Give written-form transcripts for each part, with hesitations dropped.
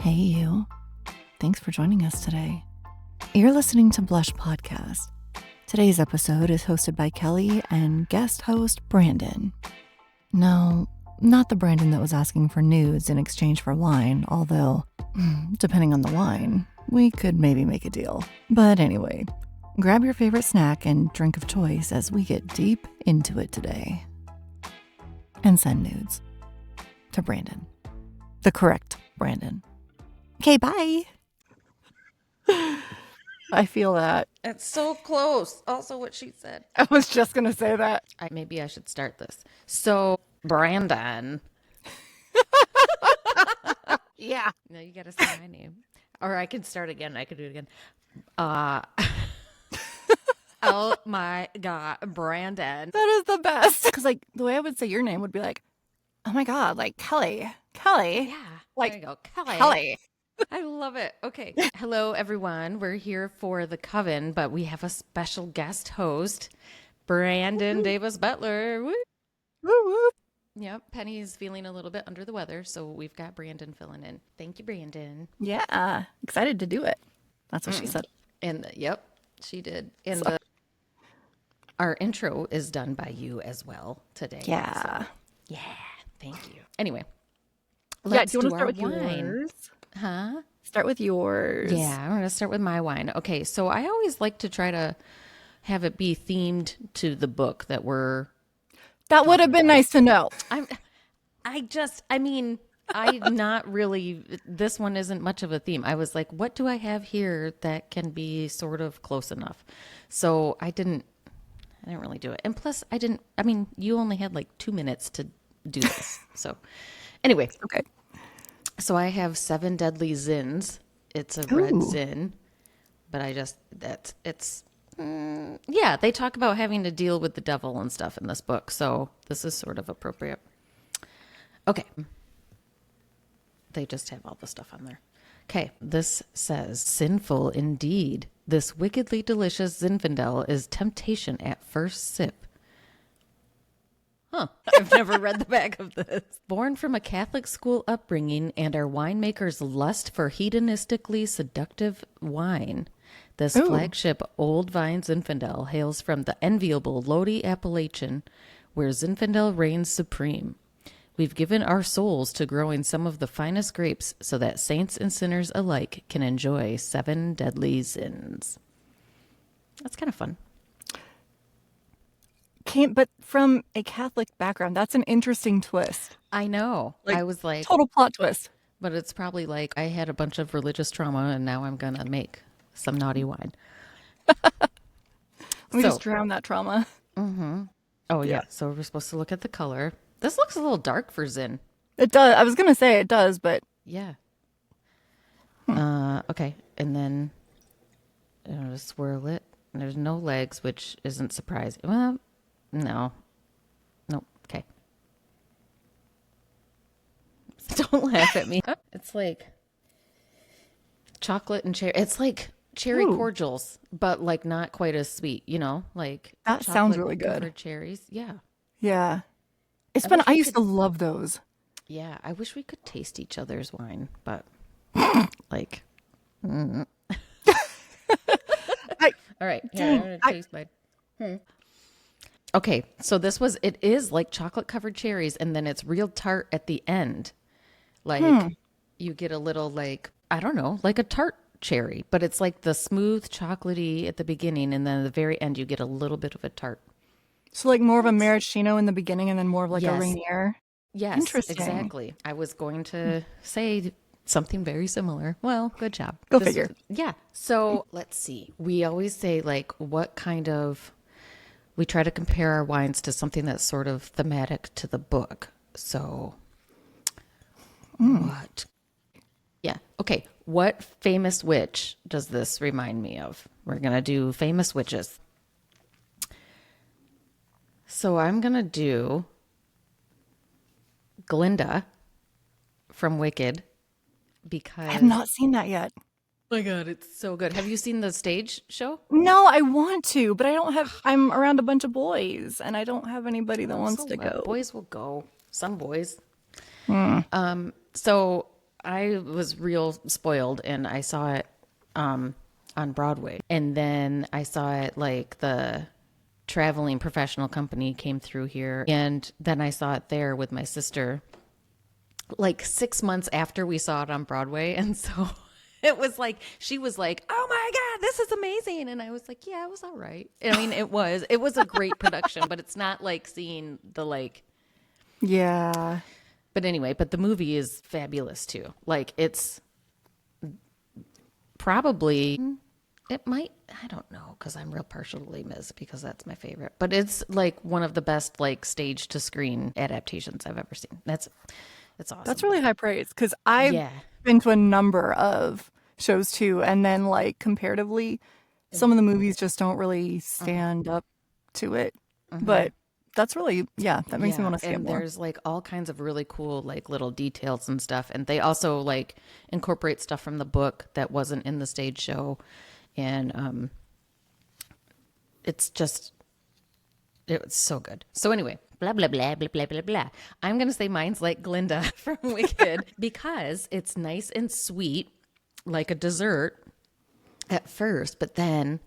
Hey, you. Thanks for joining us today. You're listening to Blush Podcast. Today's episode is hosted by Kelly and guest host Branden. No, not the Branden that was asking for nudes in exchange for wine, although, depending on the wine, we could maybe make a deal. But anyway, grab your favorite snack and drink of choice as we get deep into it today. And send nudes to Branden. The correct Branden. Okay, bye. I feel that. It's so close. Also what she said. I was just going to say that. Maybe I should start this. So, Branden. Yeah. No, you got to say my name. Or I can start again. I could do it again. Oh my God, Branden. That is the best. Because like the way I would say your name would be like, oh my God, like Kelly. Yeah. Like, there you go. Kelly. Kelly. I love it. Okay. Hello, everyone. We're here for the Coven, but we have a special guest host, Branden Davis-Butler. Woo. Woo woo. Yep. Penny's feeling a little bit under the weather, so we've got Branden filling in. Thank you, Branden. Yeah. Excited to do it. That's what she said. And yep, she did. And our intro is done by you as well today. Yeah. So, yeah. Thank you. Anyway. Do Let's you want to our start with wine. yours? Huh? Start with yours. Yeah, I'm going to start with my wine. Okay, so I always like to try to have it be themed to the book that we're... That would have been nice to know. I'm not really... This one isn't much of a theme. I was like, what do I have here that can be sort of close enough? So I didn't really do it. And plus, you only had like 2 minutes to do this. So anyway. Okay. So I have 7 Deadly Zins. It's a red zin, but they talk about having to deal with the devil and stuff in this book. So this is sort of appropriate. Okay. They just have all the stuff on there. Okay. This says, sinful indeed. This wickedly delicious Zinfandel is temptation at first sip. Huh. I've never read the back of this. Born from a Catholic school upbringing and our winemaker's lust for hedonistically seductive wine, this flagship Old Vine Zinfandel hails from the enviable Lodi Appellation, where Zinfandel reigns supreme. We've given our souls to growing some of the finest grapes so that saints and sinners alike can enjoy 7 Deadly Zins. That's kind of fun. But from a Catholic background, that's an interesting twist. I know. I was like... Total plot twist. But it's probably like I had a bunch of religious trauma and now I'm going to make some naughty wine. Let me just drown that trauma. Mm-hmm. Oh, yeah. So we're supposed to look at the color. This looks a little dark for Zin. It does. I was going to say it does, but... Yeah. Okay. And then just swirl it. And there's no legs, which isn't surprising. Well... No. Nope. Okay. Don't laugh at me. It's like chocolate and cherry. It's like cherry cordials, but like not quite as sweet, like that sounds really good. Covered cherries. Yeah. Yeah. I used to love those. Yeah. I wish we could taste each other's wine, but like, all right. Here, I'm going to taste mine. Okay, so it is like chocolate covered cherries and then it's real tart at the end. Like you get a little like, I don't know, like a tart cherry, but it's like the smooth chocolatey at the beginning and then at the very end you get a little bit of a tart. So like more of a maraschino in the beginning and then more of like a Rainier. Yes, interesting. Exactly. I was going to say something very similar. Well, good job. Go figure. Yeah. So let's see. We always say like we try to compare our wines to something that's sort of thematic to the book. So what? Yeah. Okay. What famous witch does this remind me of? We're going to do famous witches. So I'm going to do Glinda from Wicked because... I have not seen that yet. Oh my God, it's so good. Have you seen the stage show? No, I want to, but I'm around a bunch of boys and I don't have anybody that wants to go. Boys will go. Some boys. So I was real spoiled and I saw it on Broadway. And then I saw it like the traveling professional company came through here. And then I saw it there with my sister like 6 months after we saw it on Broadway. And so it was like, she was like, oh my God, this is amazing. And I was like, yeah, it was all right. I mean, it was a great production, but it's not like seeing the like, Yeah. but anyway, but the movie is fabulous too. Like it's probably, it might, I don't know, because I'm real partial to Les Mis because that's my favorite. But it's like one of the best like stage to screen adaptations I've ever seen. It's awesome. That's really high praise because I've Yeah. been to a number of shows too, and then like comparatively, some of the movies just don't really stand up to it. But that's really, yeah, that makes me want to see it and more. there's like all kinds of really cool like little details and stuff. And they also like incorporate stuff from the book that wasn't in the stage show. And it's just, it was so good. So anyway, blah, blah, blah, blah, blah, blah, blah. I'm going to say mine's like Glinda from Wicked because it's nice and sweet, like a dessert at first, but then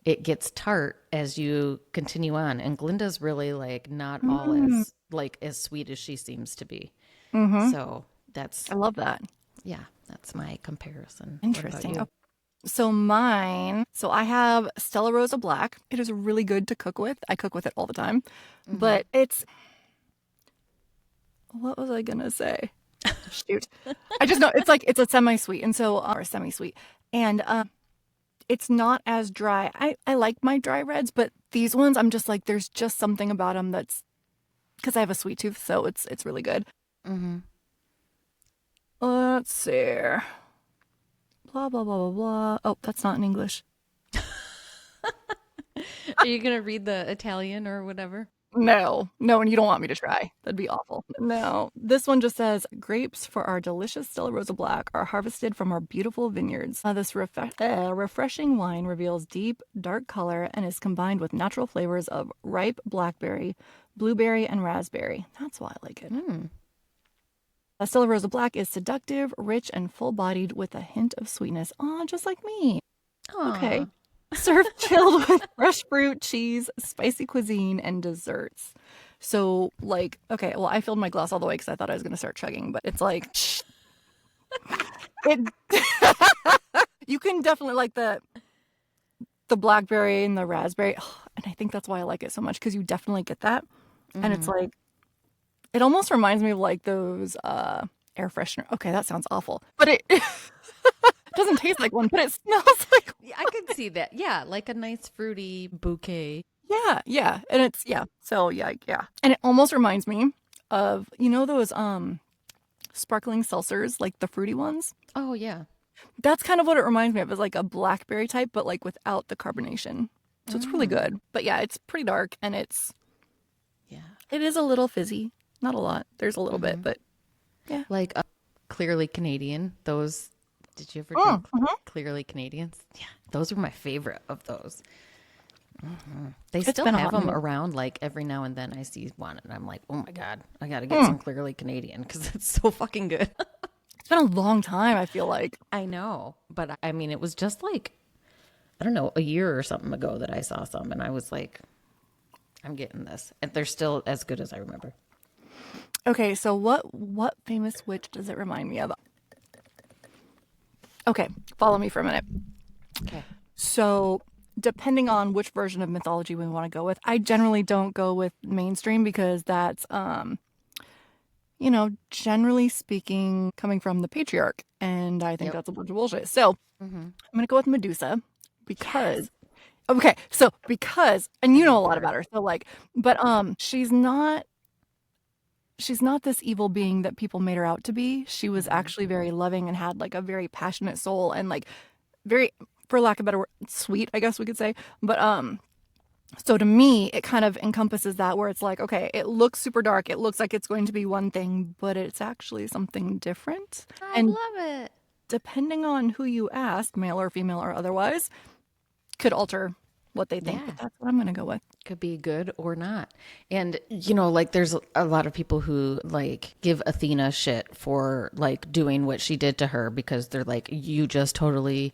it gets tart as you continue on. And Glinda's really like not all as like as sweet as she seems to be. So that's, I love that. yeah, that's my comparison. What about Interesting. you? Okay. So mine, so I have Stella Rosa Black. It is really good to cook with. I cook with it all the time. But it's, what was I gonna say? Shoot. I just know it's like it's a semi-sweet and so or semi-sweet. And it's not as dry. I like my dry reds, but these ones I'm just like there's just something about them that's because I have a sweet tooth, so it's really good. Let's see. Blah blah blah blah blah. Oh, that's not in English. Are you going to read the Italian or whatever? No, and you don't want me to try. That'd be awful. No, this one just says grapes for our delicious Stella Rosa Black are harvested from our beautiful vineyards. This refreshing wine reveals deep, dark color and is combined with natural flavors of ripe blackberry, blueberry, and raspberry. That's why I like it. Stella Rosa Black is seductive, rich, and full-bodied with a hint of sweetness. Aw, just like me. Okay. Served chilled with fresh fruit, cheese, spicy cuisine, and desserts. So, like, okay, well, I filled my glass all the way because I thought I was going to start chugging, but it's like, it, you can definitely like the blackberry and the raspberry. And I think that's why I like it so much because you definitely get that. And it's like, it almost reminds me of like those air freshener. Okay, that sounds awful, but it doesn't taste like one, but it smells like one. Yeah, I could see that. Yeah, like a nice fruity bouquet. Yeah. And it's So yeah. And it almost reminds me of, you know, those sparkling seltzers, like the fruity ones. Oh, yeah. That's kind of what it reminds me of. It's like a blackberry type, but like without the carbonation. So it's really good. But yeah, it's pretty dark and it is a little fizzy. Not a lot. There's a little bit, but yeah. Like clearly Canadian. Those, did you ever drink clearly Canadians? Yeah, those were my favorite of those. They still have them around like every now and then I see one and I'm like, oh my God, I got to get some clearly Canadian because it's so fucking good. It's been a long time, I feel like. I know, but I mean, it was just like, I don't know, a year or something ago that I saw some and I was like, I'm getting this. And they're still as good as I remember. Okay, so what famous witch does it remind me of? Okay, follow me for a minute. Okay. So, depending on which version of mythology we want to go with, I generally don't go with mainstream because that's, generally speaking, coming from the patriarch, and I think that's a bunch of bullshit. So, I'm gonna go with Medusa because. Okay, so because, and you know a lot about her, so like, but she's not this evil being that people made her out to be. She was actually very loving and had like a very passionate soul and like very, for lack of a better word, sweet, I guess we could say. But so to me, it kind of encompasses that where it's like, okay, it looks super dark. It looks like it's going to be one thing, but it's actually something different. I love it. Depending on who you ask, male or female or otherwise, could alter what they think, Yeah. but that's what I'm going to go with. Could be good or not. And, you know, like there's a lot of people who like give Athena shit for like doing what she did to her because they're like, you just totally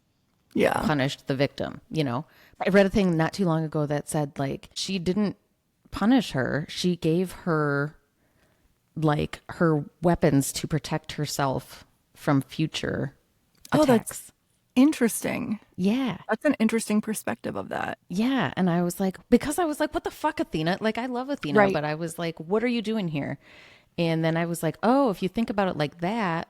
Yeah. punished the victim, you know? I read a thing not too long ago that said like she didn't punish her. She gave her like her weapons to protect herself from future Oh, attacks. that's interesting. Yeah. That's an interesting perspective of that. Yeah. And I was like, because I was like, what the fuck, Athena? Like, I love Athena, Right. but I was like, what are you doing here? And then I was like, oh, if you think about it like that,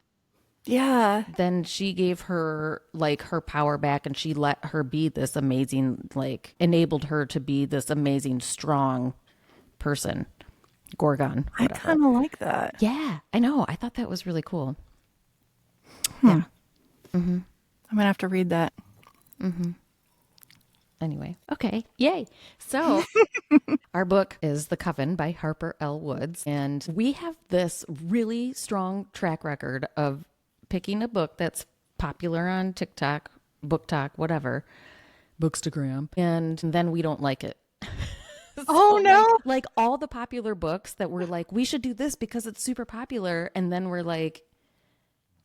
Yeah. then she gave her like her power back and she let her be this amazing, like enabled her to be this amazing, strong person. Gorgon, I whatever. kind of like that. Yeah, I know. I thought that was really cool. Yeah. I'm going to have to read that. Anyway, okay, yay. So our book is The Coven by Harper L. Woods. And we have this really strong track record of picking a book that's popular on TikTok, Book Talk, whatever, Bookstagram, and then we don't like it. Oh, no. Like all the popular books that we're like, we should do this because it's super popular. And then we're like,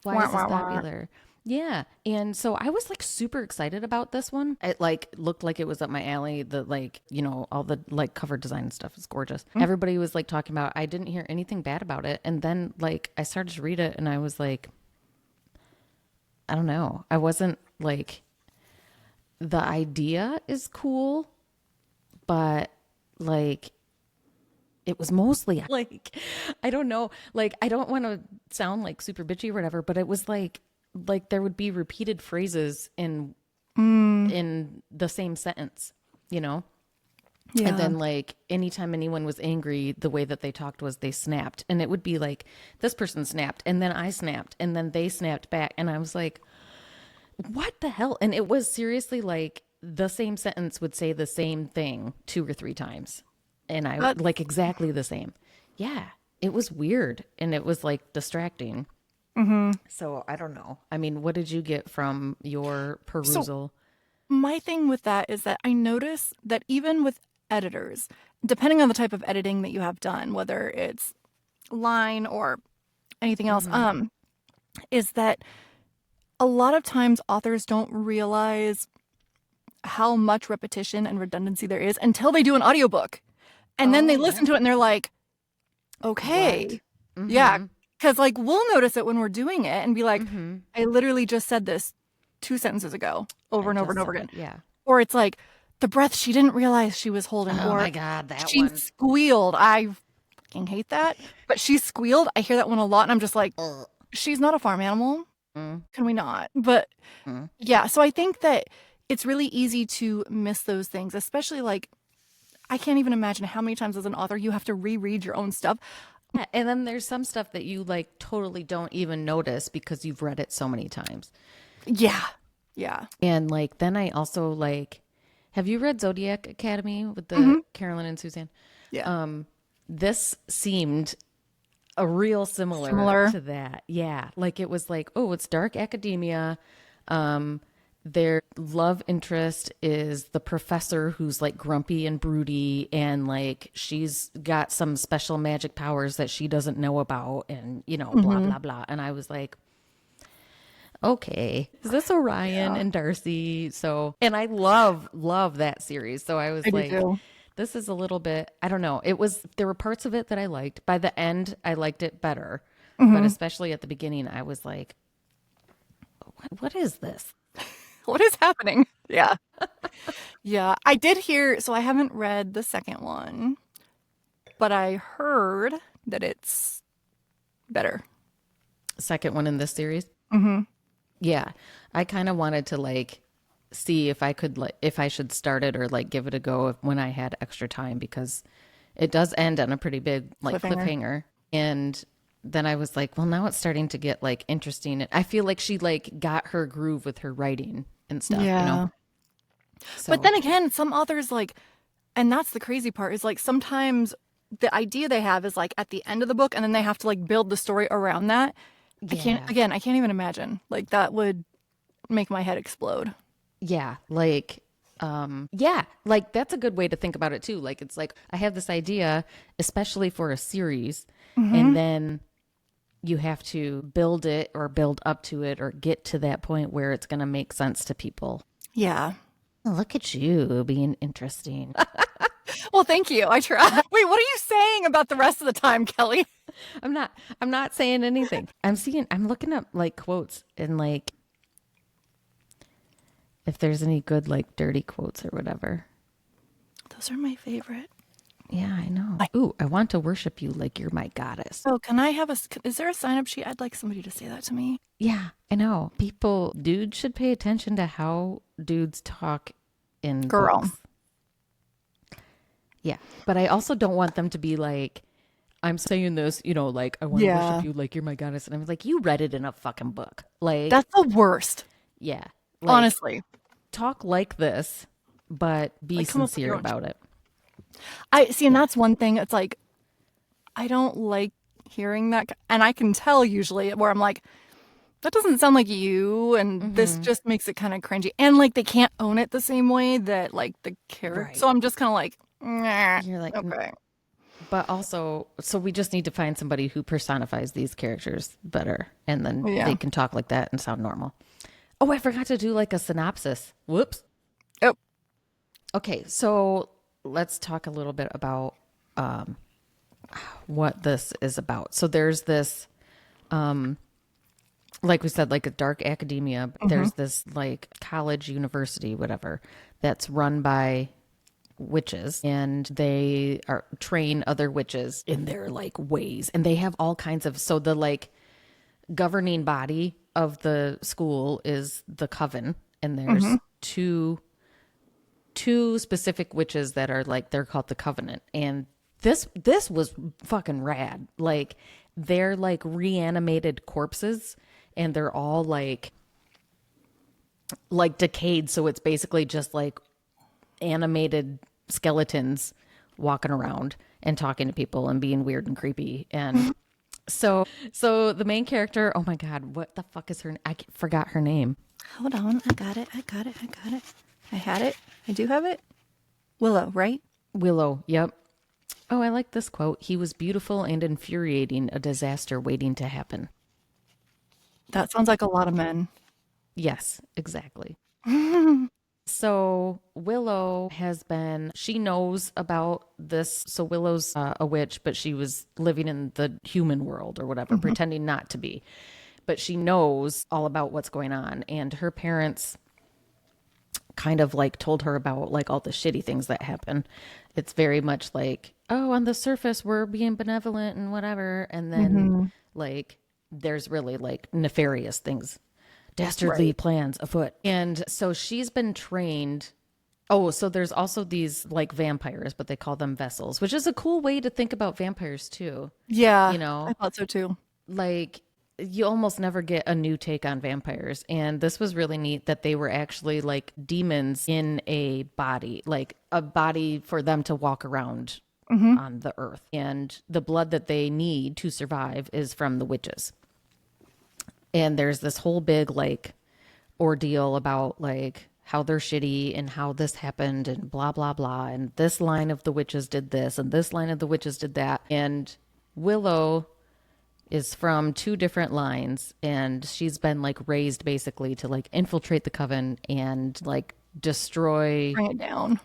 why is this popular? Yeah. And so I was like super excited about this one. It like looked like it was up my alley. The like, you know, all the like cover design and stuff is gorgeous. Everybody was like talking about, I didn't hear anything bad about it. And then like I started to read it and I was like, I don't know. I wasn't like, the idea is cool, but like it was mostly like, I don't know, like I don't want to sound like super bitchy or whatever, but it was like there would be repeated phrases in the same sentence, you know? Yeah. And then like anytime anyone was angry, the way that they talked was they snapped. And it would be like this person snapped and then I snapped and then they snapped back. And I was like, what the hell? And it was seriously like the same sentence would say the same thing 2 or 3 times. And I like exactly the same. Yeah. It was weird. And it was like distracting. So I don't know. I mean, what did you get from your perusal? My thing with that is that I notice that even with editors, depending on the type of editing that you have done, whether it's line or anything else, is that a lot of times authors don't realize how much repetition and redundancy there is until they do an audiobook. And then they listen to it and they're like, okay. Yeah. Because like we'll notice it when we're doing it and be like, I literally just said this 2 sentences ago over and over and over again. Yeah. Or it's like the breath she didn't realize she was holding. Oh or my God, that she one. squealed. I fucking hate that. But she squealed. I hear that one a lot and I'm just like, she's not a farm animal. Can we not? But yeah, so I think that it's really easy to miss those things, especially like I can't even imagine how many times as an author you have to reread your own stuff. Yeah, and then there's some stuff that you like totally don't even notice because you've read it so many times. Yeah. Yeah. And like then I also like, have you read Zodiac Academy with the Carolyn and Suzanne? Yeah. This seemed a real similar to that. Yeah. Like it was like, oh, it's dark academia. Their love interest is the professor who's like grumpy and broody and like she's got some special magic powers that she doesn't know about and, you know, blah, blah, blah. And I was like, okay, is this Orion and Darcy? So, and I love that series. So I was like, this is a little bit, I don't know. There were parts of it that I liked. By the end, I liked it better. But especially at the beginning, I was like, what is this? What is happening? Yeah. Yeah. I did hear, so I haven't read the second one, but I heard that it's better. Second one in this series? Yeah. I kind of wanted to like see if I could, like, if I should start it or like give it a go when I had extra time because it does end on a pretty big like cliffhanger. And then I was like, well, now it's starting to get like interesting. I feel like she like got her groove with her writing and stuff, you know? So. But then again, some authors like, and that's the crazy part is like sometimes the idea they have is like at the end of the book and then they have to like build the story around that. Yeah. I can't even imagine. Like that would make my head explode. Yeah. Like Yeah, like that's a good way to think about it too. Like it's like I have this idea, especially for a series, and then you have to build it or build up to it or get to that point where it's going to make sense to people. Yeah. Look at you being interesting. Well, thank you. I try. Wait, what are you saying about the rest of the time, Kelly? I'm not saying anything. I'm looking up like quotes and like if there's any good like dirty quotes or whatever. Those are my favorite. Yeah, I know. Ooh, I want to worship you like you're my goddess. Oh, can I have is there a sign up sheet? I'd like somebody to say that to me. Yeah, I know. Dudes should pay attention to how dudes talk in Girl. books. Yeah, but I also don't want them to be like, I'm saying this, like, I want to worship you like you're my goddess. And I'm like, you read it in a fucking book. Like, that's the worst. Yeah. Like, honestly. Talk like this, but be sincere about it. I see, and that's one thing. It's like, I don't like hearing that. And I can tell usually where I'm like, that doesn't sound like you. And this just makes it kind of cringy. And like, they can't own it the same way that like the character. Right. So I'm just kind of like, nah. You're like, okay. But also, so we just need to find somebody who personifies these characters better. And then they can talk like that and sound normal. Oh, I forgot to do like a synopsis. Whoops. Oh. Okay, so let's talk a little bit about what this is about. So there's this, like we said, like a dark academia. There's this like college, university, whatever, that's run by witches, and they train other witches in their like ways. And they have all kinds of, so the like governing body of the school is the Coven. And there's two specific witches that are like, they're called the Covenant. And this was fucking rad. Like they're like reanimated corpses, and they're all like decayed. So it's basically just like animated skeletons walking around and talking to people and being weird and creepy. And so the main character, oh my God, what the fuck is her name? I forgot her name. Hold on. I got it. I had it. I do have it. Willow, right? Willow, yep. Oh, I like this quote. He was beautiful and infuriating, a disaster waiting to happen. That sounds like a lot of men. Yes, exactly. So Willow she knows about this. So Willow's a witch, but she was living in the human world or whatever, pretending not to be. But she knows all about what's going on. And her parents kind of like told her about like all the shitty things that happen. It's very much like, oh, on the surface, we're being benevolent and whatever. And then like, there's really like nefarious things, dastardly plans afoot. And so she's been trained. Oh, so there's also these like vampires, but they call them vessels, which is a cool way to think about vampires too. Yeah. I thought so too. Like you almost never get a new take on vampires. And this was really neat that they were actually like demons in a body, like a body for them to walk around on the earth. And the blood that they need to survive is from the witches. And there's this whole big like ordeal about like how they're shitty and how this happened and blah, blah, blah. And this line of the witches did this and this line of the witches did that. And Willow is from two different lines, and she's been like raised basically to like infiltrate the Coven and like bring it down.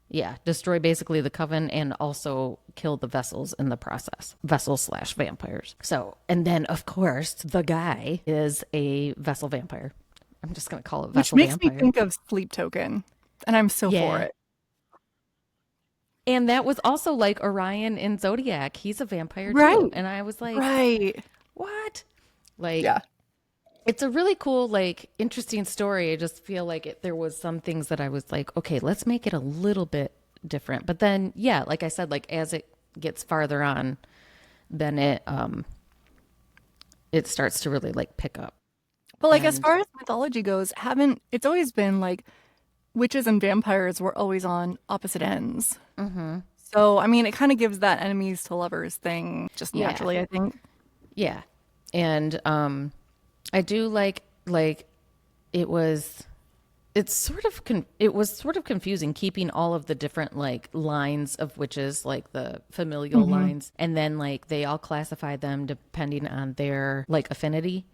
Yeah, destroy basically the Coven and also kill the vessels in the process. Vessels/vampires. So, and then of course the guy is a vessel vampire. I'm just going to call it vessel vampire. Which makes me think of Sleep Token, and I'm so for it. And that was also like Orion in Zodiac. He's a vampire too. And I was like, what? Like, it's a really cool, like, interesting story. I just feel like there was some things that I was like, okay, let's make it a little bit different. But then, like I said, like as it gets farther on, then it starts to really like pick up. But like as far as mythology goes, it's always been like witches and vampires were always on opposite ends. So, I mean, it kind of gives that enemies to lovers thing just naturally, I think. Yeah. And I do like it was it was sort of confusing keeping all of the different like lines of witches, like the familial lines, and then like they all classify them depending on their like affinity,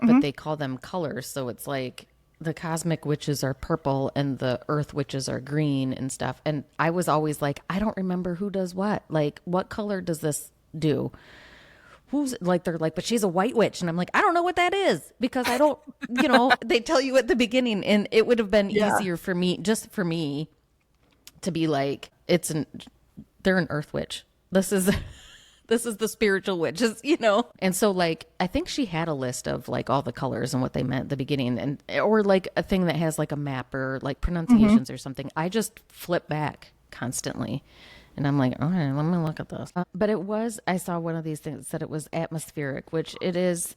but they call them colors. So it's like the cosmic witches are purple and the earth witches are green and stuff. And I was always like, I don't remember who does what. Like, what color does this do? Who's like, they're like, but she's a white witch. And I'm like, I don't know what that is because I don't, they tell you at the beginning, and it would have been easier for me, just for me to be like, they're an earth witch. This is the spiritual witches, And so like, I think she had a list of like all the colors and what they meant at the beginning, or like a thing that has like a map or like pronunciations or something. I just flip back constantly. And I'm like, all right, let me look at this. But I saw one of these things that said it was atmospheric, which it is.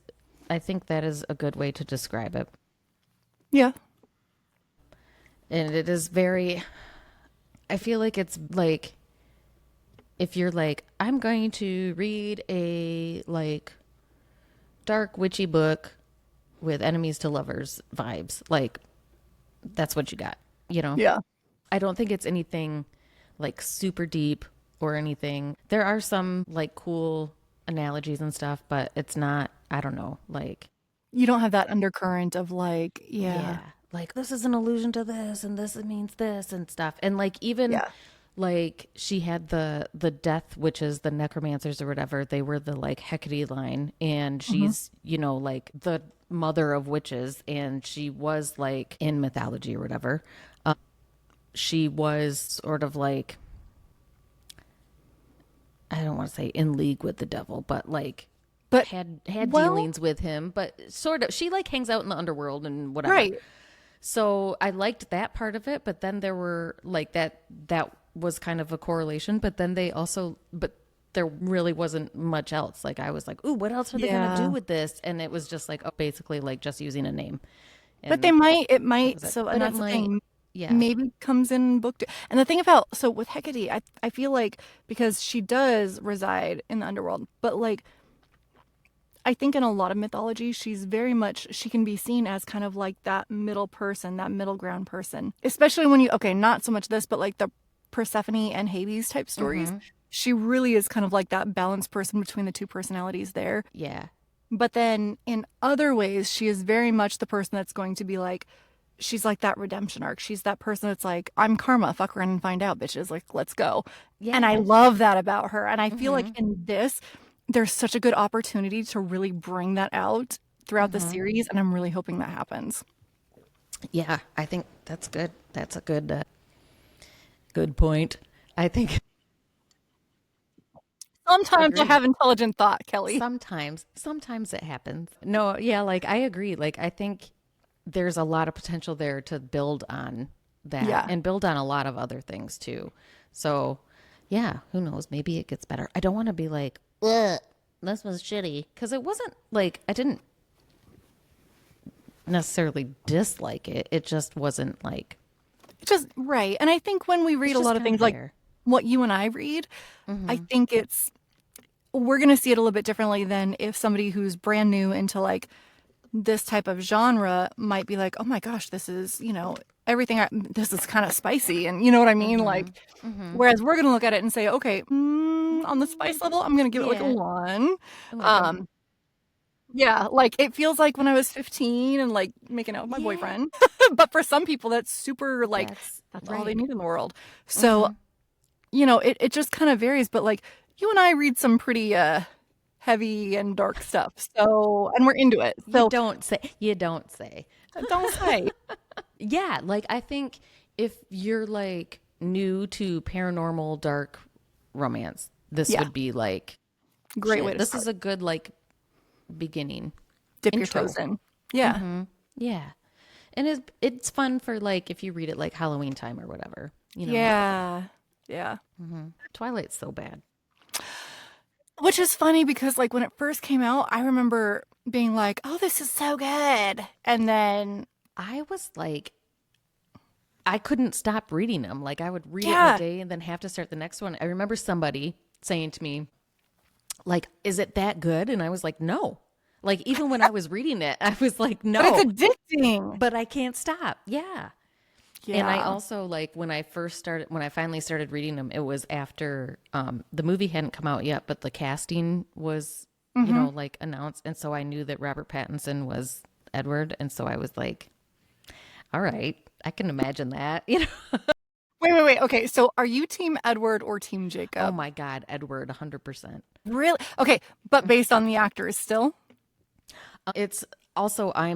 I think that is a good way to describe it. Yeah. And it is very, I feel like it's like, if you're like, I'm going to read a like dark witchy book with enemies to lovers vibes, like that's what you got, Yeah. I don't think it's anything like super deep or anything. There are some like cool analogies and stuff, but it's not, I don't know, like You don't have that undercurrent of like, like this is an allusion to this and this means this and stuff. And like even like she had the death witches, the necromancers or whatever, they were the like Hecate line, and she's like the mother of witches, and she was like in mythology or whatever. She was sort of like, I don't want to say in league with the devil, but like had dealings with him, but sort of, she like hangs out in the underworld and whatever. Right. So I liked that part of it, but then there were like that was kind of a correlation, but then but there really wasn't much else. Like I was like, ooh, what else are they going to do with this? And it was just like, basically like just using a name. But it might, and that's the thing. Yeah. Maybe comes in book two. And the thing about, so with Hecate, I feel like, because she does reside in the underworld, but like, I think in a lot of mythology, she can be seen as kind of like that middle person, that middle ground person. Especially when not so much this, but like the Persephone and Hades type stories. She really is kind of like that balanced person between the two personalities there. Yeah. But then in other ways, she is very much the person that's going to be like, she's like that redemption arc. She's that person that's like, I'm karma, fuck around and find out, bitches. Like, let's go. Yeah. And I love that about her. And I feel like in this, there's such a good opportunity to really bring that out throughout the series. And I'm really hoping that happens. Yeah, I think that's good. That's a good point. I think sometimes I have intelligent thought, Kelly. Sometimes it happens. No, yeah, like I agree. Like I think there's a lot of potential there to build on that and build on a lot of other things too. So yeah, who knows? Maybe it gets better. I don't want to be like, ugh, this was shitty. Because it wasn't like, I didn't necessarily dislike it. It just wasn't like. Just right. And I think when we read a lot of things like what you and I read, I think we're going to see it a little bit differently than if somebody who's brand new into like this type of genre might be like, oh my gosh, this is, this is kind of spicy. And you know what I mean? Like, whereas we're going to look at it and say, okay, on the spice level, I'm going to give it like a 1. Yeah, like it feels like when I was 15 and like making out with my boyfriend. But for some people, that's super like, that's all they need in the world. So, it just kind of varies. But like you and I read some pretty heavy and dark stuff. So, and we're into it. So you don't say. Don't say. Yeah, like I think if you're like new to paranormal dark romance, this would be like great way to this start. is a good like beginning. Dip your toes in. Yeah. Yeah. And it's fun for like if you read it like Halloween time or whatever. Yeah. Twilight's so bad. Which is funny because like when it first came out, I remember being like, oh, this is so good. And then I was like, I couldn't stop reading them. Like I would read it one day and then have to start the next one. I remember somebody saying to me, like, is it that good? And I was like, no. Like even when I was reading it, I was like, no. But it's addicting. But I can't stop. Yeah. Yeah. And I also like when I finally started reading them, it was after the movie hadn't come out yet, but the casting was, like announced. And so I knew that Robert Pattinson was Edward. And so I was like, all right, I can imagine that, Wait. Okay, so are you Team Edward or Team Oh Jacob? my God, Edward, 100%. Really? Okay, but based on the actors still? It's also, I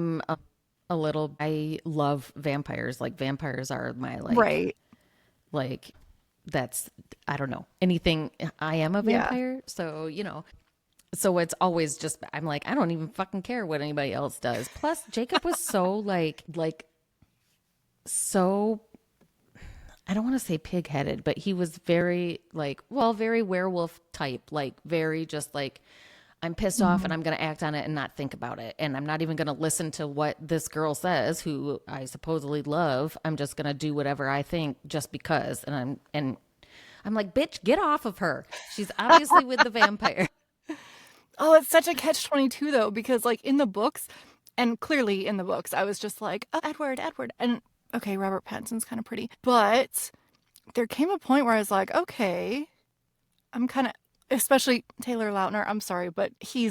love vampires. Like vampires are my Right. like, that's, I don't know, anything. I am a Yeah. vampire. So, so it's always just, I'm like, I don't even fucking care what anybody else does. Plus, Jacob was so so, I don't want to say pig-headed, but he was very very werewolf type, like very just like, I'm pissed off and Mhm. I'm going to act on it and not think about it. And I'm not even going to listen to what this girl says, who I supposedly love. I'm just going to do whatever I think just because. And I'm like, bitch, get off of her. She's obviously with the vampire. Oh, it's such a catch-22 though, because like in the books, and clearly in the books, I was just like, oh, Edward. And okay, Robert Pattinson's kind of pretty. But there came a point where I was like, okay, I'm kind of, especially Taylor Lautner, I'm sorry, but He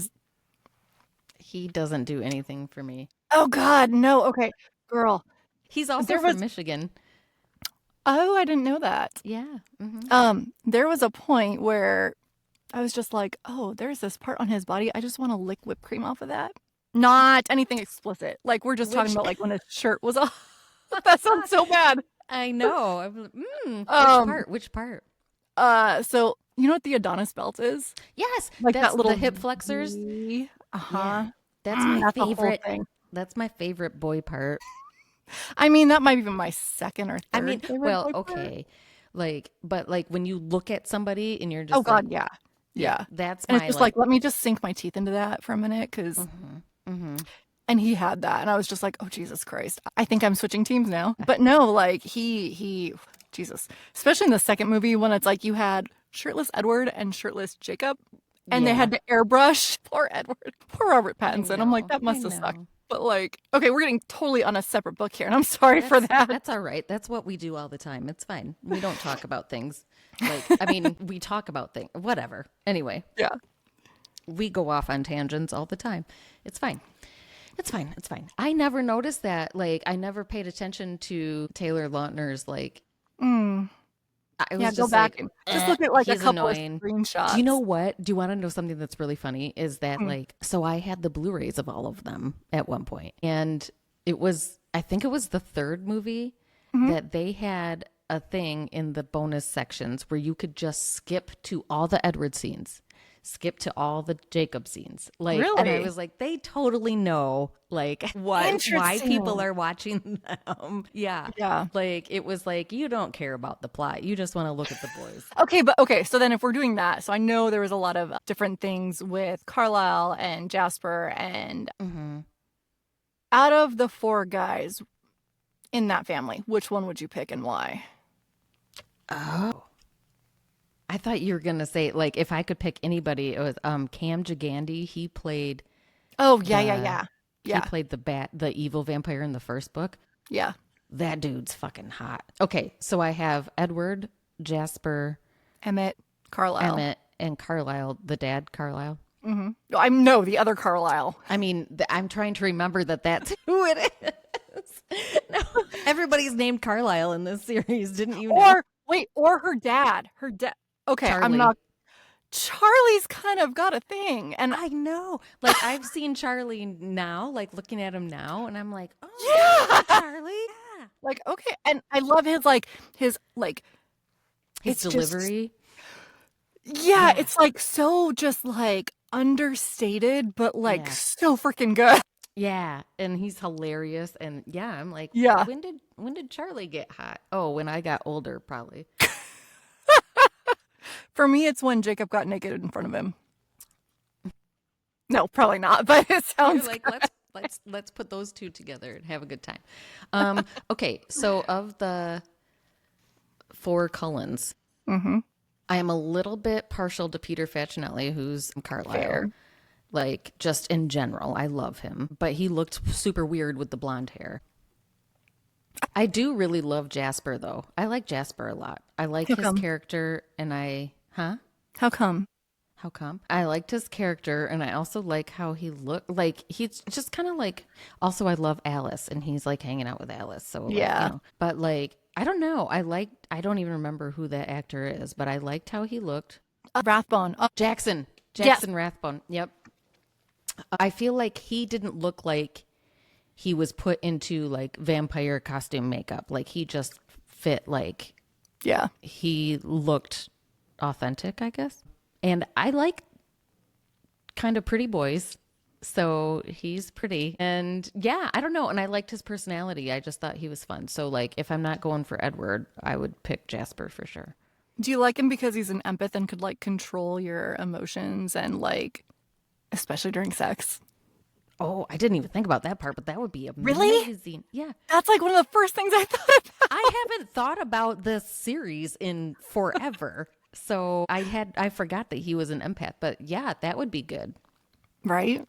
doesn't do anything for me. oh God, no. Okay, girl, He's also there was, from Michigan. oh, I didn't know that. Yeah. There was a point where I was just like, oh, there's this part on his body. I just want to lick whipped cream off of that. Not anything explicit. Like we're just talking Which about like when his shirt was off. That sounds so bad. I know. I'm like, which Um, part? Which part? so you know what the Adonis belt is? Yes, Like that's that little the hip flexors. V. Yeah, Uh-huh. that's my That's a whole favorite. thing. That's my favorite boy part. I mean, that might be my second or I mean, third favorite well, boy part. okay. But like when you look at somebody and you're Oh just like, God, yeah. yeah, Yeah. that's And it's my just like, like, let me just sink my teeth into that for a minute, because and he had that, and I was just like, oh Jesus Christ, I think I'm switching teams now. But no, like he Jesus, especially in the second movie when it's like you had shirtless Edward and shirtless Jacob, and they yeah, had to airbrush poor Edward, poor Robert I Pattinson. I'm like, know, that I must have sucked. know. But like, okay, we're getting totally on a separate book here, and I'm sorry for that. That's all right. That's what we do all the time. It's fine. We don't talk about things. Like, I mean, we talk about things, whatever. Anyway, Yeah. we go off on tangents all the time. It's fine. It's fine. It's fine. I never noticed that. Like, I never paid attention to Taylor Lautner's, like, Mm. I Yeah, was go just back like, and just look at like a he's couple of annoying. Do you know screenshots. what? Do you want to know something that's really funny? Is that Mm. like, so I had the Blu-rays of all of them at one point, and I think it was the third movie Mhm. that they had a thing in the bonus sections where you could just skip to all the Edward scenes, skip to all the Jacob scenes. Like, and I Really was like, they totally know like why people interesting. are watching them. Yeah. Yeah. Like it was like you don't care about the plot. You just want to look at the boys. Okay, but okay, so then if we're doing that, so I know there was a lot of different things with Carlisle and Jasper, and Mm-hmm. out of the four guys in that family, which one would you pick and why? Oh. I thought you were gonna say like if I could pick anybody, it was Cam Gigandy. Oh, The he yeah, played the evil vampire in the first book. yeah. That dude's fucking hot. Okay, so I have Edward, Jasper, Emmett, Carlisle. Emmett, and Carlisle, the dad Carlisle. Mm-hmm. I'm no the other Carlisle. I mean, I'm trying to remember that that's who it is. No, everybody's named Carlisle in this series. Didn't you know? Or wait, or her dad. Her dad. Okay, I'm Charlie. not. Charlie's kind of got a thing, and I know. Like I've seen Charlie now, like looking at him now, and I'm like, yeah, oh, Charlie. Yeah. like okay, and I love his His it's just delivery. yeah, Yeah. it's like so just like understated, but like Yeah. so freaking good. Yeah. And he's hilarious. And yeah, I'm like, Yeah. when did Charlie get hot? Oh, when I got older, probably. For me, it's when Jacob got naked in front of him. No, probably not, but it You're sounds like, good. let's put those two together and have a good time. Okay, so of the four Cullens, Mm-hmm. I am a little bit partial to Peter Facinelli, who's Carlisle. Fair. Like just in general, I love him, but he looked super weird with the blonde hair. I do really love Jasper, though. I like Jasper a lot. I like How his come? character, and How come? how come? I liked his character, and I also like how he looked. Like, he's just kind of like, also, I love Alice, and he's like hanging out with Alice. So, like, Yeah. but like, I don't know. I don't even remember who that actor is, but I liked how he looked. Rathbone. Oh, Jackson. yes. Jackson Rathbone. Yep. I feel like he didn't look like he was put into like vampire costume makeup. Like he just fit, like Yeah. he looked authentic, I guess. And I like kind of pretty boys. So he's pretty. And yeah, I don't know. And I liked his personality. I just thought he was fun. So like if I'm not going for Edward, I would pick Jasper for sure. Do you like him because he's an empath and could like control your emotions and like, especially during sex? Oh, I didn't even think about that part, but that would be Really? amazing. Yeah. That's like one of the first things I thought about. I haven't thought about this series in forever. So I forgot that he was an empath, but yeah, that would be good. Right?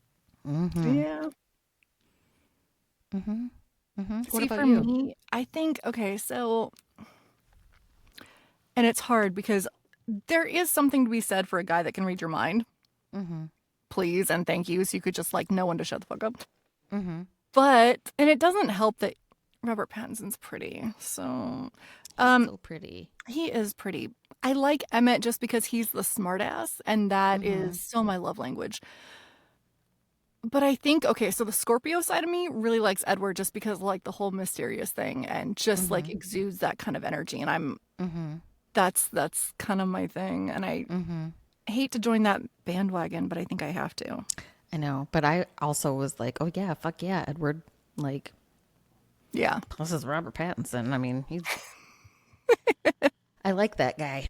Mm-hmm. Yeah. Mm-hmm. Mm-hmm. What See, about for you? me, I think, okay, so, and it's hard because there is something to be said for a guy that can read your mind. Mm-hmm. Please and thank you. So you could just like know when to shut the fuck up. Mm-hmm. But, and it doesn't help that Robert Pattinson's pretty. So, He's so pretty. he is pretty. I like Emmett just because he's the smartass, and that Mm-hmm. is so my love language. But I think, okay, so the Scorpio side of me really likes Edward just because like the whole mysterious thing and just like Mm-hmm. exudes that kind of energy. And I'm, Mm-hmm. that's kind of my thing. And I Mm-hmm. hate to join that bandwagon, but I think I have to. I know, but I also was like, oh yeah, fuck yeah, Edward. Like, Yeah. this is Robert Pattinson. I mean, he's. I like that guy.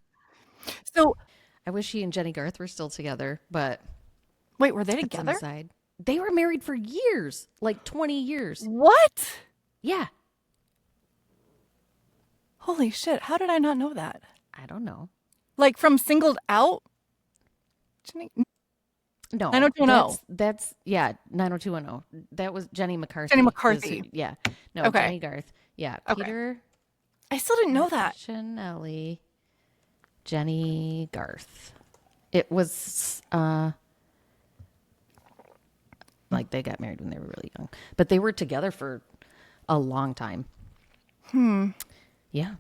So I wish he and Jenny Garth were still together, but wait, were they that's an together? aside. They were married for years, like 20 years. What? Yeah, Holy shit. How did I not know that? I don't know. Like from Singled Out? Jenny- No, 90210. that's yeah, 90210. That was Jenny McCarthy. Jenny is McCarthy. yeah. No, Okay. Jenny Garth. Yeah, Okay. Peter I still didn't know that. Facinelli, Jenny Garth. It was like they got married when they were really young, but they were together for a long time. Yeah. Yeah.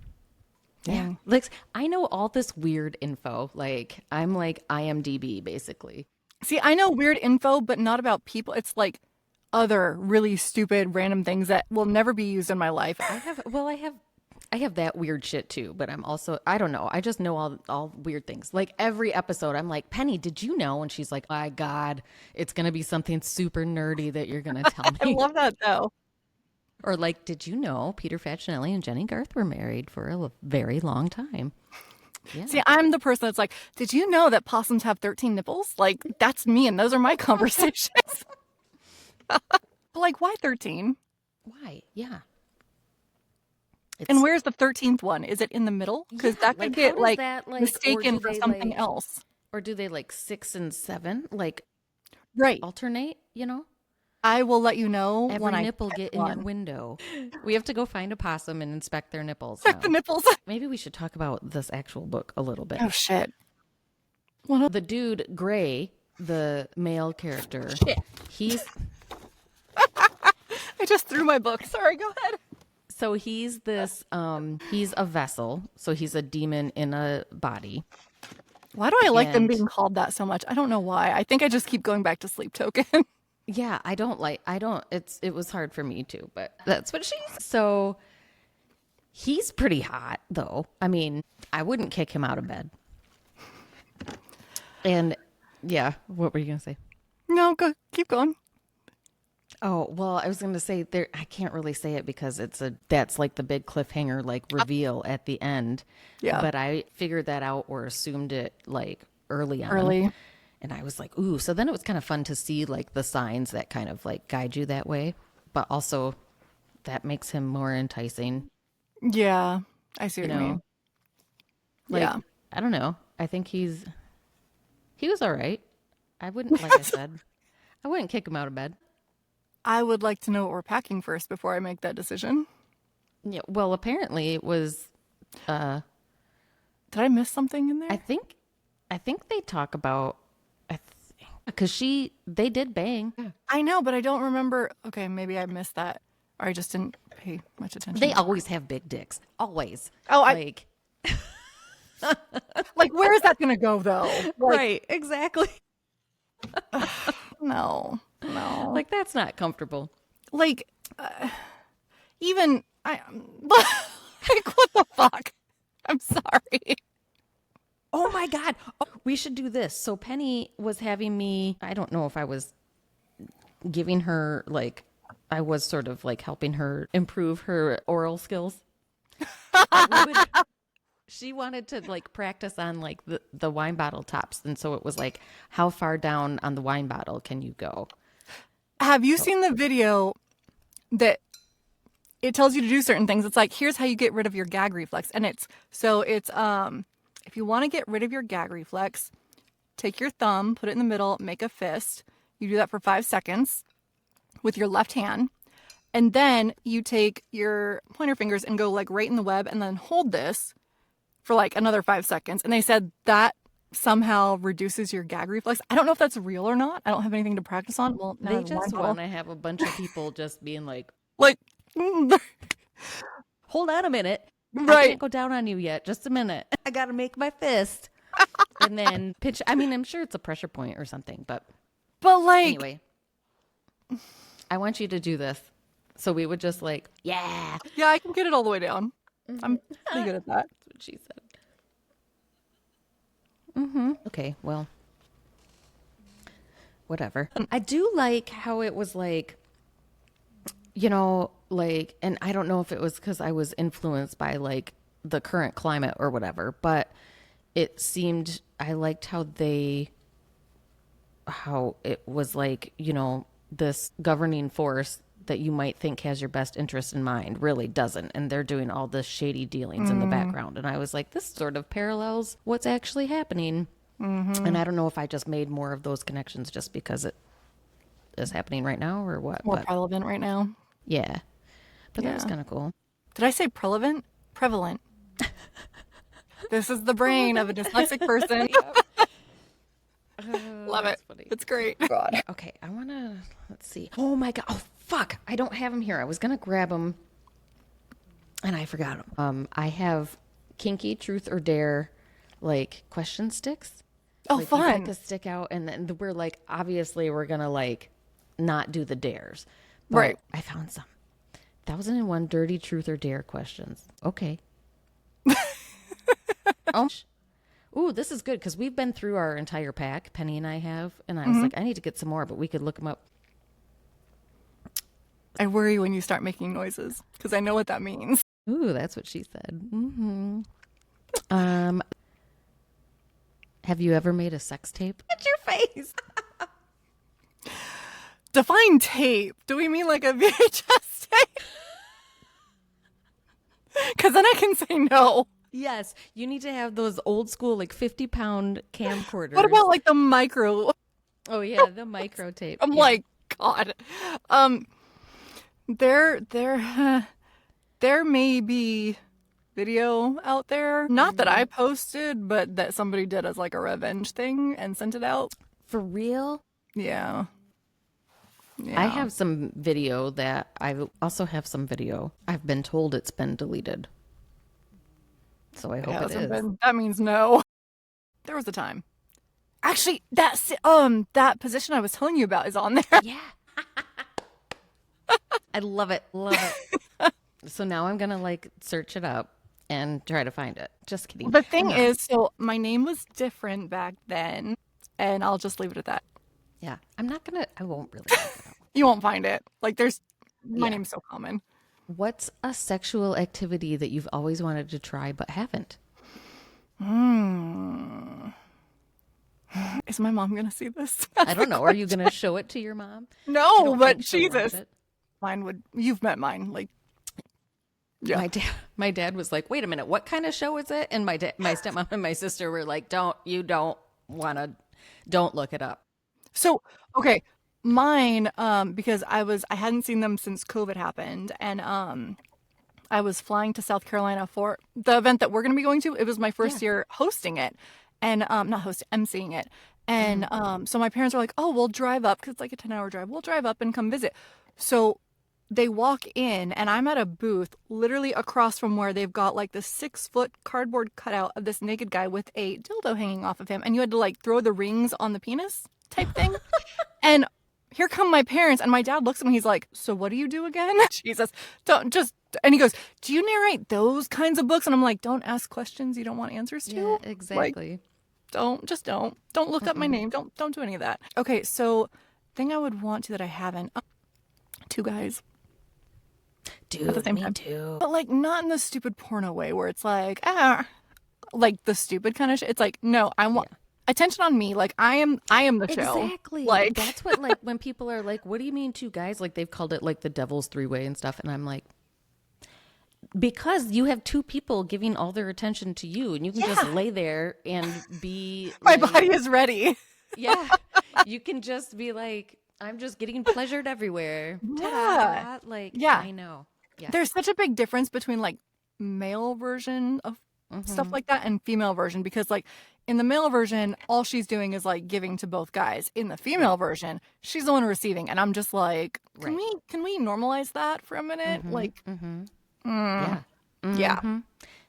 Dang. Like I know all this weird info. Like I'm like IMDb basically. See, I know weird info, but not about people. It's like other really stupid random things that will never be used in my life. I have that weird shit too, but I'm also I don't know. I just know all weird things. Like every episode I'm like, "Penny, did you know?" And she's like, "My god, it's going to be something super nerdy that you're going to tell I me." love that though. Or like, "Did you know Peter Facinelli and Jenny Garth were married for a very long time?" Yeah. See, I'm the person that's like, did you know that possums have 13 nipples? Like, that's me, and those are my conversations. But like, why 13? Why? Yeah. And where's the 13th one? Is it in the middle? Because Yeah, that like, could how get does like that, like, or mistaken do for they, something like- else. Or do they like 6 and 7 like Right. alternate, I will let you know Every when I nipple catch get in your one. window. We have to go find a possum and inspect their nipples Check the now. nipples. Maybe we should talk about this actual book a little bit. Oh shit. What else? The dude, Gray, the male character, Shit. he's I just threw my book. Sorry, go ahead. so he's this he's a vessel, so he's a demon in a body. Why do I like them And- being called that so much? I don't know why. I think I just keep going back to Sleep Token. Yeah, it was hard for me too, but that's what she's. So he's pretty hot though. I mean, I wouldn't kick him out of bed. And yeah, what were you going to say? No, go keep going. Oh, well, I was going to say there I can't really say it because that's like the big cliffhanger like reveal at the end. Yeah. But I figured that out or assumed it like early on. Early. And I was like, ooh, so then it was kind of fun to see like the signs that kind of like guide you that way, but also that makes him more enticing, Yeah, I see you what you mean. know. Like Yeah. I don't know. I think he was all right. I wouldn't like I said, I wouldn't kick him out of bed. I would like to know what we're packing first before I make that decision. Yeah, well, apparently it was. Uh, Did I miss something in there? I think they talk about. Because they did bang. Yeah. I know, but I don't remember. Okay, maybe I missed that, or I just didn't pay much attention. They always have big dicks. Always. Oh, like, like where is that gonna go though? Like, right? Exactly. no. Like that's not comfortable. Like, even I. Like what the fuck? I'm sorry. Oh my God. Oh, we should do this. So Penny was having me, I don't know if I was giving her, like, I was sort of like helping her improve her oral skills. She wanted to like practice on like the wine bottle tops. And so it was like, how far down on the wine bottle can you go? Have you seen the video that it tells you to do certain things? It's like, here's how you get rid of your gag reflex. And it's if you want to get rid of your gag reflex, take your thumb, put it in the middle, make a fist. You do that for 5 seconds with your left hand. And then you take your pointer fingers and go like right in the web and then hold this for like another 5 seconds. And they said that somehow reduces your gag reflex. I don't know if that's real or not. I don't have anything to practice on. Well, now They just want to have a bunch of people just being like, hold on a minute. Right. I can't go down on you yet. Just a minute. I got to make my fist. And then pitch. I mean, I'm sure it's a pressure point or something, but like, anyway, I want you to do this. So we would just like, yeah, I can get it all the way down. I'm pretty good at that. That's what she said. Okay, well, whatever. I do like how it was like, like, and I don't know if it was because I was influenced by like the current climate or whatever, but it seemed, I liked how it was like, this governing force that you might think has your best interest in mind really doesn't. And they're doing all this shady dealings in the background. And I was like, this sort of parallels what's actually happening. Mm-hmm. And I don't know if I just made more of those connections just because it is happening right now or what. More relevant right now. Yeah. But that was kind of cool. Did I say prevalent? Prevalent. This is the brain of a dyslexic person. Love it. Funny. It's great. God. Okay, I want to, let's see. Oh my God. Oh, fuck. I don't have them here. I was going to grab them and I forgot them. I have kinky truth or dare, like question sticks. Oh, like, fun. You get the stick out and then we're like, obviously we're going to like not do the dares. But right. I found some. 1001 dirty truth or dare questions. Okay. Oh, ooh, this is good because we've been through our entire pack. Penny and I have. And I was like, I need to get some more, but we could look them up. I worry when you start making noises because I know what that means. Ooh, that's what she said. Mm-hmm. Have you ever made a sex tape? At your face. Define tape. Do we mean like a VHS tape? Because then I can say no. Yes, you need to have those old school like 50-pound camcorders. What about like the micro? Oh yeah, the micro tape. I'm like, God. There may be video out there, not that I posted, but that somebody did as like a revenge thing and sent it out. For real? Yeah. I have some video that I also have some video. I've been told it's been deleted. So I hope it is. That means no. There was a time. Actually, that position I was telling you about is on there. Yeah. I love it. Love it. So now I'm going to like search it up and try to find it. Just kidding. The thing is, so my name was different back then, and I'll just leave it at that. Yeah. I won't really look it up. You won't find it. Like my name's so common. What's a sexual activity that you've always wanted to try but haven't? Is my mom going to see this? I don't know. Are you going to show it to your mom? No, but Jesus. You've met mine. Like, yeah. My dad was like, wait a minute, what kind of show is it? And my stepmom and my sister were like, don't look it up. So, okay. Mine, because I hadn't seen them since COVID happened, and I was flying to South Carolina for the event that we're going to be going to. It was my first year hosting it and not hosting, emceeing it. And so my parents were like, oh, we'll drive up because it's like a 10-hour drive. We'll drive up and come visit. So they walk in and I'm at a booth literally across from where they've got like this 6-foot cardboard cutout of this naked guy with a dildo hanging off of him. And you had to like throw the rings on the penis type thing. And here come my parents, and my dad looks at me. He's like, so what do you do again? Jesus, don't just, and he goes, do you narrate those kinds of books? And I'm like, don't ask questions you don't want answers to. Yeah, exactly. Like, don't look up my name. Don't do any of that. Okay. So thing I would want to that I haven't, 2 guys. Dude, at the same me time. too. But like not in the stupid porno way where it's like, like the stupid kind of shit. It's like, no, I want attention on me. Like I am the show. Exactly. Like that's what, like, when people are like, what do you mean 2 guys? Like they've called it like the devil's 3-way and stuff. And I'm like, because you have 2 people giving all their attention to you and you can just lay there and be my like, body is ready. Yeah. You can just be like, I'm just getting pleasured everywhere. Yeah. Ta-da. Like, Yeah. I know. Yeah. There's such a big difference between like male version of stuff like that and female version, because like in the male version, all she's doing is like giving to both guys. In the female version, she's the one receiving. And I'm just like, can we normalize that for a minute? Like, Yeah. yeah.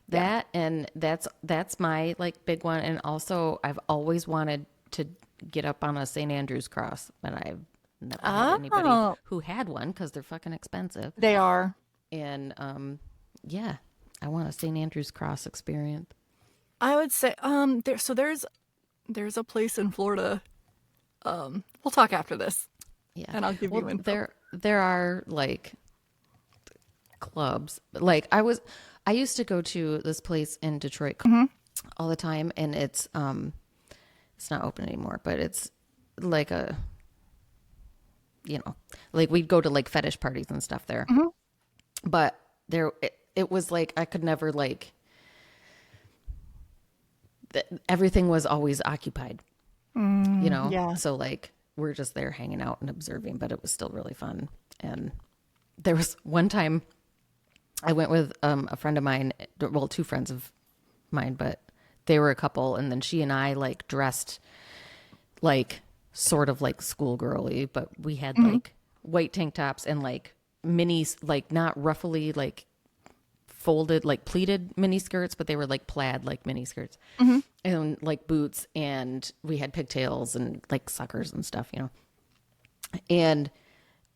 That, and that's my like big one. And also I've always wanted to get up on a St. Andrew's cross, but I've never had anybody who had one because they're fucking expensive. They are. And yeah, I want a St. Andrew's cross experience. I would say there's a place in Florida. We'll talk after this. Yeah. And I'll give you info. There are like clubs. Like I used to go to this place in Detroit all the time, and it's not open anymore, but it's like a, you know, like we'd go to like fetish parties and stuff there. But there it was like I could never like everything was always occupied. You know? Yeah. So like we're just there hanging out and observing, but it was still really fun. And there was one time I went with a friend of mine, well, 2 friends of mine, but they were a couple, and then she and I like dressed like sort of like schoolgirly, but we had like white tank tops and like minis, like not ruffly, like folded, like pleated mini skirts, but they were like plaid, like mini skirts and like boots, and we had pigtails and like suckers and stuff, you know. And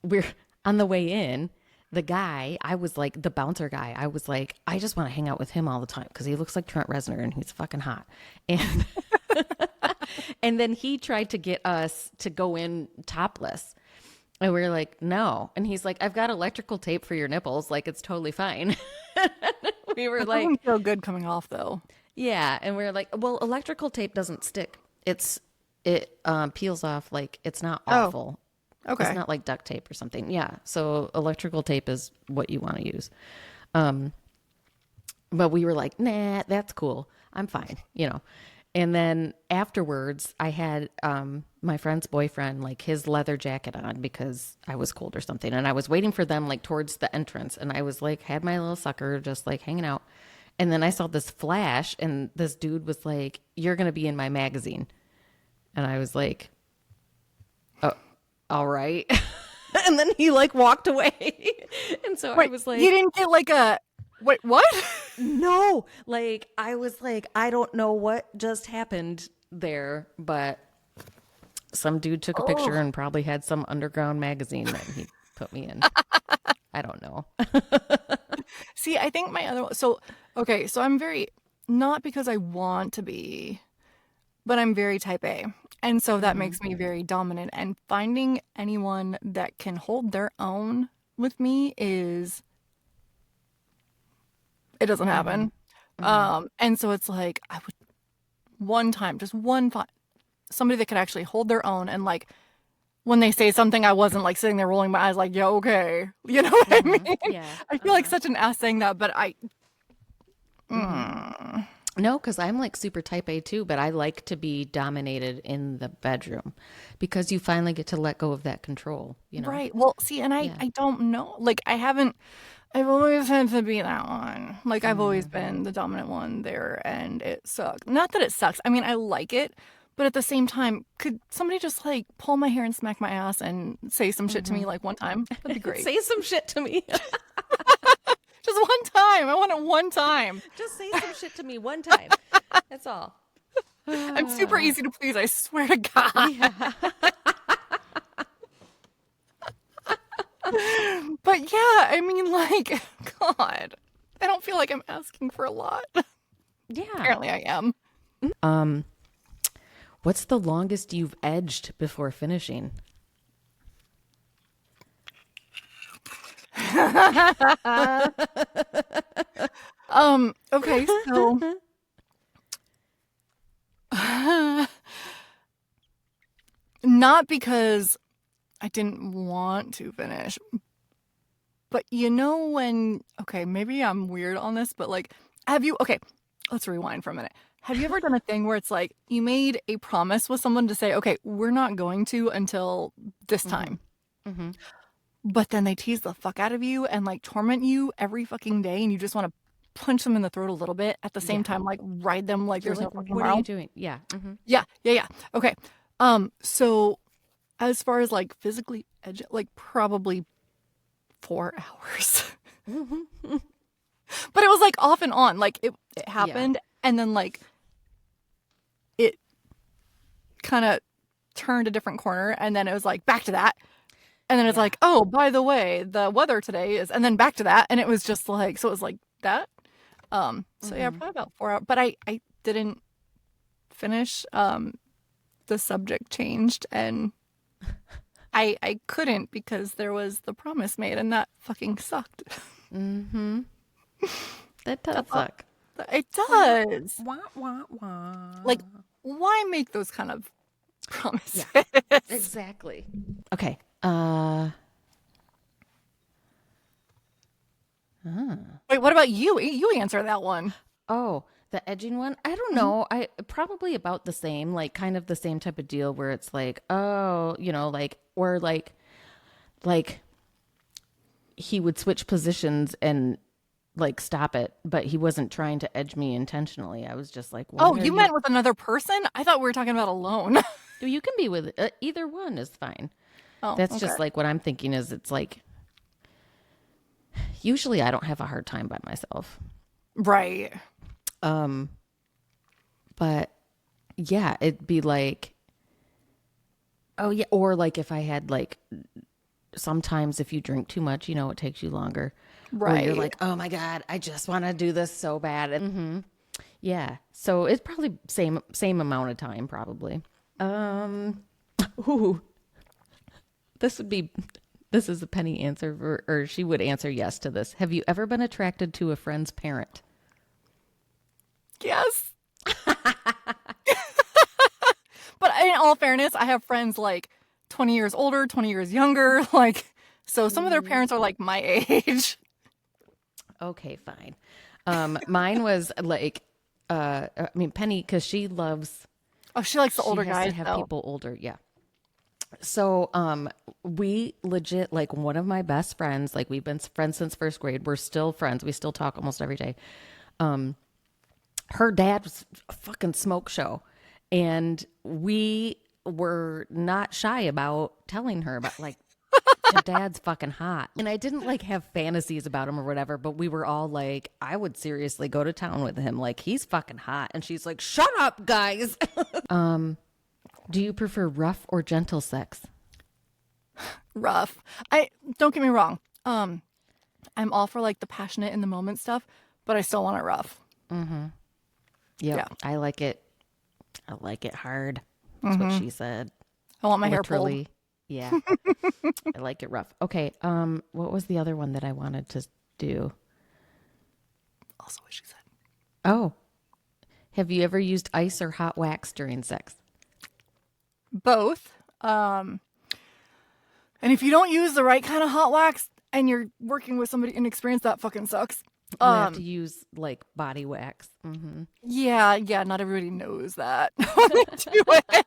we're on the way in. The guy, I was like, the bouncer guy, I was like, I just want to hang out with him all the time because he looks like Trent Reznor and he's fucking hot. And and then he tried to get us to go in topless. And we were like, no. And he's like, I've got electrical tape for your nipples. Like, it's totally fine. We were like, doesn't feel good coming off though. Yeah. And we were like, well, electrical tape doesn't stick. It peels off. Like, it's not awful. Okay. It's not like duct tape or something. Yeah. So electrical tape is what you want to use. But we were like, nah, that's cool. I'm fine, you know. And then afterwards, I had my friend's boyfriend, like his leather jacket on because I was cold or something. And I was waiting for them like towards the entrance. And I was like, had my little sucker just like hanging out. And then I saw this flash and this dude was like, you're going to be in my magazine. And I was like, oh, all right. And then he like walked away. And so I was like, you didn't get like a, wait, what? No, like I was like, I don't know what just happened there, but some dude took a picture and probably had some underground magazine that he put me in. I don't know. See, I think my other, so I'm very, not because I want to be, but I'm very type A. And so that makes me very dominant, and finding anyone that can hold their own with me is, it doesn't happen. And so it's like, I would somebody that could actually hold their own, and like when they say something, I wasn't like sitting there rolling my eyes like, yeah, okay. You know what I mean? Yeah. I feel like such an ass saying that, but No, because I'm like super type A too, but I like to be dominated in the bedroom because you finally get to let go of that control, you know? Right. Well, see, and I Yeah. I don't know. Like I've always had to be that one. Like I've always Hmm. been the dominant one there and it sucks. Not that it sucks. I mean, I like it, but at the same time, could somebody just like pull my hair and smack my ass and say some shit to Hmm. me like one time? That'd be great. Say some shit to me. Just one time. I want it one time. Just say some shit to me one time. That's all. I'm super easy to please, I swear to God. Yeah. But yeah, I mean, like, God, I don't feel like I'm asking for a lot. Yeah. Apparently I am. Um, what's the longest you've edged before finishing? Okay, so not because I didn't want to finish, but you know when, okay, maybe I'm weird on this, but like, okay, let's rewind for a minute. Have you ever done a thing where it's like you made a promise with someone to say, okay, we're not going to until this Mm-hmm. time, Mm-hmm. but then they tease the fuck out of you and like torment you every fucking day and you just want to punch them in the throat a little bit at the same Yeah. time, like ride them like You're there's no like, fucking what are you tomorrow. doing? Yeah. Mm-hmm. Yeah, yeah, yeah. Okay. So as far as like physically like probably 4 hours. Mm-hmm. But it was like off and on. Like it Yeah. happened and then like it kind of turned a different corner and then it was like back to that. And then it's Yeah. like, oh, by the way, the weather today is, and then back to that. And it was just like, so it was like that. So yeah, Mm-hmm. probably about 4 hours. But I didn't finish. The subject changed and I couldn't because there was the promise made and that fucking sucked. Mm-hmm. That does That's all. suck. It Wah, does. wah, wah, wah. Like, why make those kind of Yeah, promises? exactly. Okay. Wait, what about you? You answer that one. Oh, the edging one? I don't know. I probably about the same, like kind of the same type of deal where it's like, oh, like or like he would switch positions and like stop it, but he wasn't trying to edge me intentionally. I was just like, Oh, what are you you? meant with another person? I thought we were talking about alone. You can be with either one is fine. Oh, That's okay. just like what I'm thinking is it's like usually I don't have a hard time by myself. Right. Um, but yeah, it'd be like, oh yeah, or like if I had like sometimes if you drink too much, it takes you longer. Or you're Right. like, oh my God, I just want to do this so bad. And yeah, so it's probably same amount of time probably. Um, ooh, this would be this is a Penny answer or she would answer yes to this. Have you ever been attracted to a friend's parent? Yes. But in all fairness, I have friends like 20 years older, 20 years younger. Like, so some of their parents are like my age. Okay, fine. Mine was like, I mean, Penny, because Oh, she likes the she older has to guys have though. people older. Yeah. So, we legit, like one of my best friends, like we've been friends since first grade. We're still friends. We still talk almost every day. Her dad was a fucking smoke show. And we were not shy about telling her about like, your dad's fucking hot. And I didn't like have fantasies about him or whatever, but we were all like, I would seriously go to town with him. Like, he's fucking hot. And she's like, shut up, guys. Do you prefer rough or gentle sex? Rough. I don't get me wrong. I'm all for like the passionate in the moment stuff, but I still want it rough. Yep. Yeah. I like it. I like it hard. That's what she said. I want my hair pulled. Literally. Yeah. I like it rough. Okay. What was the other one that I wanted to do? Also what she said. Oh, have you ever used ice or hot wax during sex? Both. And if you don't use the right kind of hot wax and you're working with somebody inexperienced, that fucking sucks. You have to use like body wax. Yeah, not everybody knows that when they do it.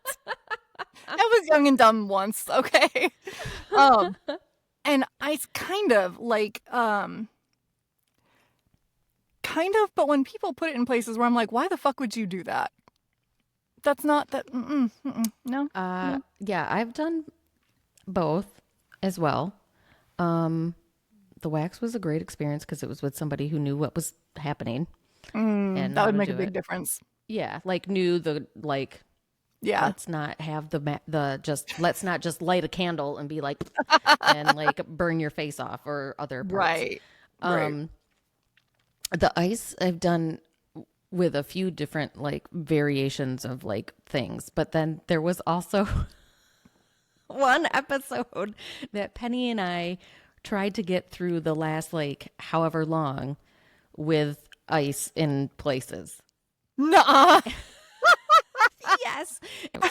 I was young and dumb once, okay? And I kind of like, but when people put it in places where I'm like, why the fuck would you do that? That's not that, no. Yeah, I've done both as well. The wax was a great experience because it was with somebody who knew what was happening and That how would to make a do big it. difference. Yeah, like knew the like. Yeah. Let's not have let's not just light a candle and be like and like burn your face off or other parts. Right. The ice I've done with a few different like variations of like things, but then there was also one episode that Penny and I tried to get through the last like however long with ice in places. Nuh-uh. Yes.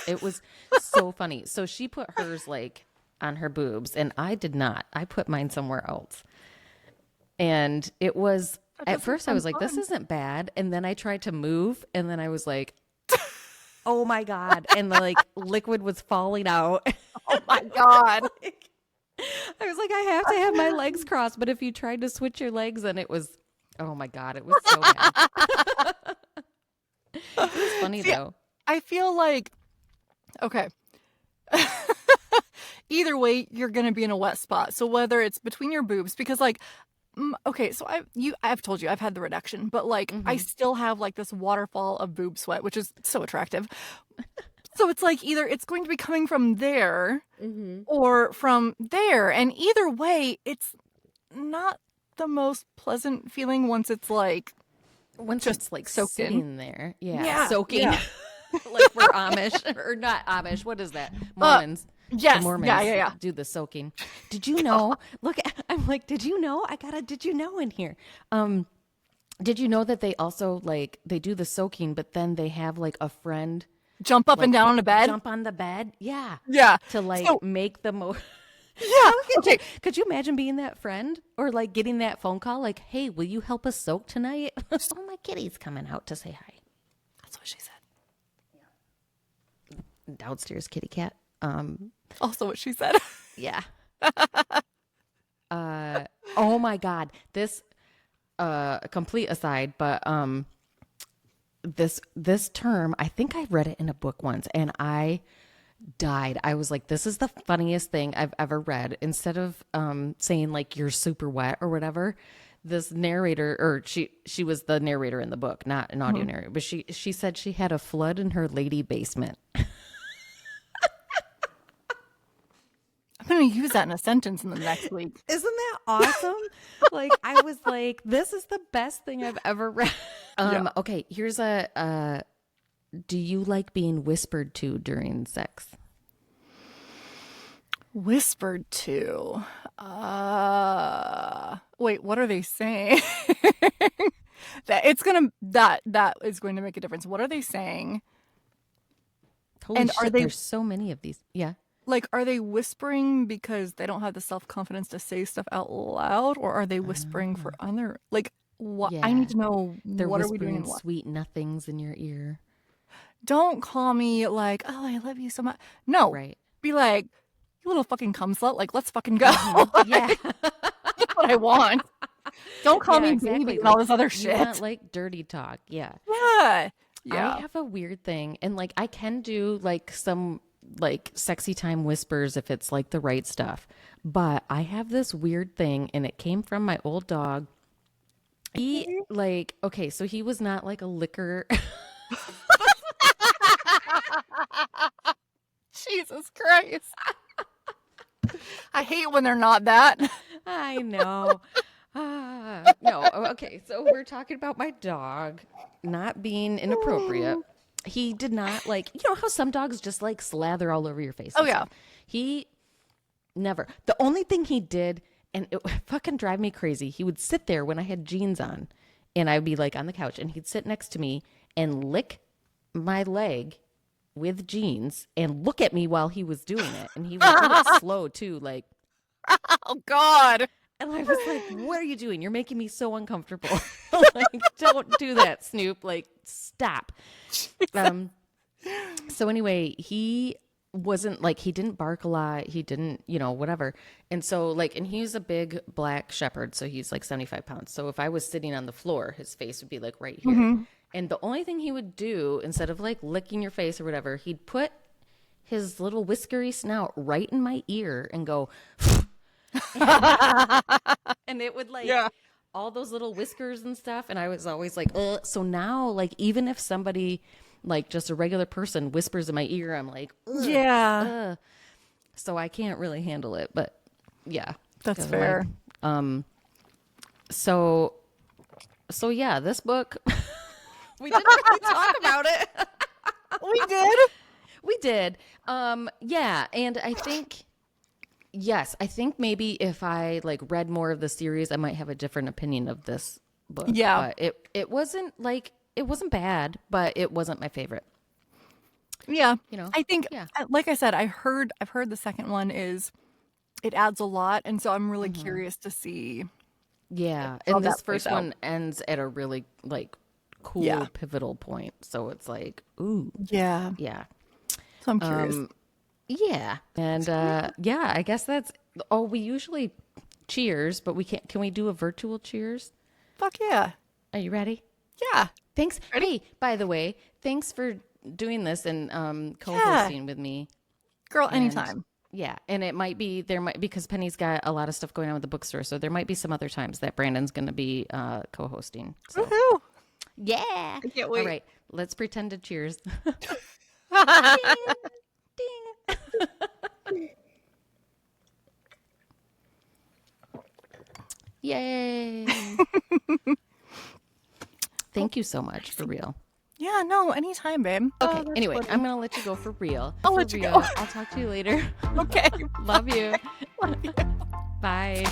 It was so funny. So she put hers like on her boobs and I did not. I put mine somewhere else. And it was at first I was like, this isn't bad. And then I tried to move and then I was like, oh my God. And the like liquid was falling out. Oh my God. I was like, I have to have my legs crossed. But if you tried to switch your legs, then it was, oh my God, it was so bad. It was funny though. I feel like, okay. Either way, you're going to be in a wet spot. So whether it's between your boobs, because like, okay, so I've told you I've had the reduction, but like I still have like this waterfall of boob sweat, which is so attractive. So it's like either it's going to be coming from there or from there. And either way, it's not the most pleasant feeling once it's like, once it's like sitting there. Yeah. Soaking. Yeah. Like we're Amish or not Amish. What is that? Mormons. Yes. The Mormons Yeah. do the soaking. Did you know? Look, I'm like, did you know? I got a did you know in here. Did you know that they also like they do the soaking, but then they have like a friend jump up like, and down on a bed? Jump on the bed. Yeah. Yeah. To like make the most. Yeah. Okay. Could you imagine being that friend or like getting that phone call like, hey, will you help us soak tonight? Oh, my kitty's coming out to say hi. That's what she said. Yeah. Downstairs kitty cat. Also what she said. Yeah. Oh my God. This a complete aside, but this term, I think I read it in a book once and I died. I was like, this is the funniest thing I've ever read. Instead of saying like you're super wet or whatever, this narrator or she was the narrator in the book, not an audio narrator, but she said she had a flood in her lady basement. I'm going to use that in a sentence in the next week. Isn't that awesome? Like, I was like, this is the best thing I've ever read. Okay, here's a, do you like being whispered to during sex? Whispered to? Wait, what are they saying? That is going to make a difference. What are they saying? Holy shit, there's so many of these. Yeah. Like, are they whispering because they don't have the self-confidence to say stuff out loud? Or are they whispering for other, like, what? Yeah. I need to know, They're what are we whispering doing? sweet nothings in your ear. Don't call me like, oh, I love you so much. No. Right. Be like, you little fucking cum slut. Like, let's fucking go. Yeah. That's what I want. Don't call me exactly. baby and all this other shit. You want, like, dirty talk. Yeah. Yeah. I have a weird thing. And, like, I can do, like, some like sexy time whispers if it's like the right stuff, but I have this weird thing and it came from my old dog. He like, okay, so he was not like a licker. Jesus Christ. I hate when they're not that. I know. No, okay, so we're talking about my dog not being inappropriate. He did not like, you know how some dogs just like slather all over your face. Oh, yeah. He never. The only thing he did, and it would fucking drive me crazy, he would sit there when I had jeans on and I'd be like on the couch and he'd sit next to me and lick my leg with jeans and look at me while he was doing it. And he was really slow too. Like, oh God. And I was like, what are you doing? You're making me so uncomfortable. Like, don't do that, Snoop. Like, stop. So anyway, he wasn't like, he didn't bark a lot. He didn't, whatever. And so like, and he's a big black shepherd. So he's like 75 pounds. So if I was sitting on the floor, his face would be like right here. Mm-hmm. And the only thing he would do, instead of like licking your face or whatever, he'd put his little whiskery snout right in my ear and go, and it would like all those little whiskers and stuff. And I was always like, ugh. So now, like, even if somebody, like just a regular person, whispers in my ear, I'm like, ugh, ugh. So I can't really handle it. But yeah, that's fair. Like, so yeah, this book, we didn't really talk about it. We did. Yeah. And I think, I think maybe if I like read more of the series, I might have a different opinion of this book. Yeah. But it wasn't like, it wasn't bad, but it wasn't my favorite. Yeah. I think, like I said, I've heard the second one it adds a lot. And so I'm really curious to see. Yeah. And this first one ends at a really like cool, pivotal point. So it's like, ooh. Yeah. Yeah. So I'm curious. Yeah. And I guess that's, we usually cheers, but can we do a virtual cheers? Fuck yeah. Are you ready? Yeah. Thanks. Ready? Hey, by the way, thanks for doing this and co-hosting with me. Girl, anytime. Yeah. And because Penny's got a lot of stuff going on with the bookstore. So there might be some other times that Brandon's going to be co-hosting. So. Woohoo. Yeah. I can't wait. All right. Let's pretend to cheers. Ding. Ding. Yay. Thank you so much, for real. Yeah, no, anytime, babe. Okay, anyway, funny. I'm going to let you go for real. I'll let you go. I'll talk to you later. Okay. Love you. Love you. Bye.